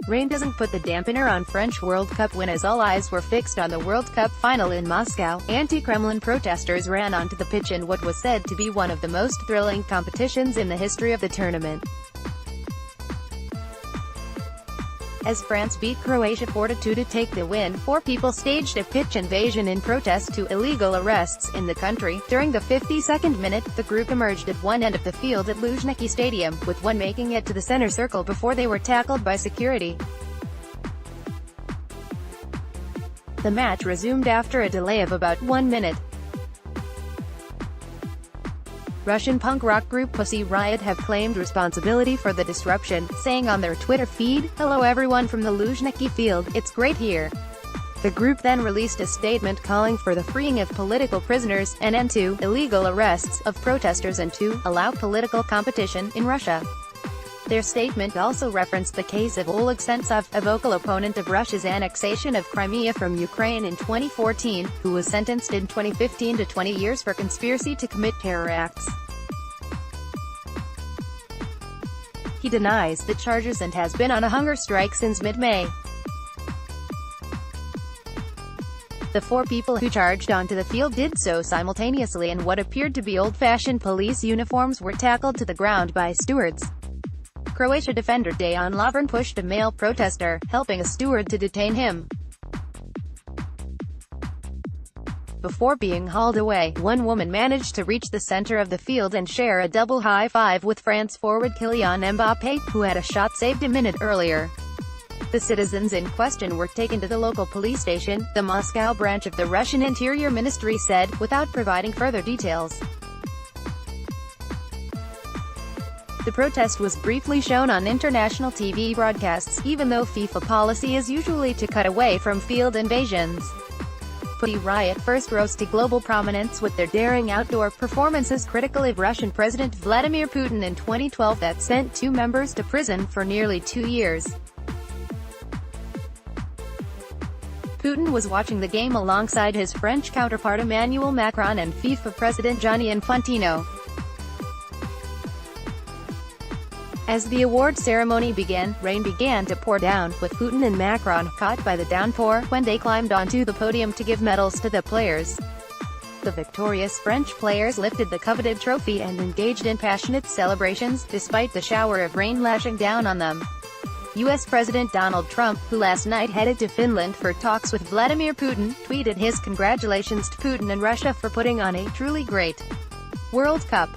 Rain doesn't put the dampener on French World Cup win as all eyes were fixed on the World Cup final in Moscow. Anti-Kremlin protesters ran onto the pitch in what was said to be one of the most thrilling competitions in the history of the tournament. As France beat Croatia 4-2 to take the win, 4 people staged a pitch invasion in protest to illegal arrests in the country. During the 52nd minute, the group emerged at one end of the field at Luzhniki Stadium, with one making it to the center circle before they were tackled by security. The match resumed after a delay of about 1 minute. Russian punk rock group Pussy Riot have claimed responsibility for the disruption, saying on their Twitter feed, "Hello everyone from the Luzhniki field, it's great here." The group then released a statement calling for the freeing of political prisoners, an end to illegal arrests of protesters and to allow political competition in Russia. Their statement also referenced the case of Oleg Sentsov, a vocal opponent of Russia's annexation of Crimea from Ukraine in 2014, who was sentenced in 2015 to 20 years for conspiracy to commit terror acts. He denies the charges and has been on a hunger strike since mid-May. The 4 people who charged onto the field did so simultaneously in what appeared to be old-fashioned police uniforms were tackled to the ground by stewards. Croatia defender Dejan Lovren pushed a male protester, helping a steward to detain him. Before being hauled away, one woman managed to reach the center of the field and share a double high-five with France forward Kylian Mbappé, who had a shot saved a minute earlier. The citizens in question were taken to the local police station, the Moscow branch of the Russian Interior Ministry said, without providing further details. The protest was briefly shown on international TV broadcasts, even though FIFA policy is usually to cut away from field invasions. Pussy Riot first rose to global prominence with their daring outdoor performances critical of Russian President Vladimir Putin in 2012 that sent 2 members to prison for nearly 2 years. Putin was watching the game alongside his French counterpart Emmanuel Macron and FIFA President Gianni Infantino. As the award ceremony began, rain began to pour down, with Putin and Macron caught by the downpour when they climbed onto the podium to give medals to the players. The victorious French players lifted the coveted trophy and engaged in passionate celebrations, despite the shower of rain lashing down on them. U.S. President Donald Trump, who last night headed to Finland for talks with Vladimir Putin, tweeted his congratulations to Putin and Russia for putting on a truly great World Cup.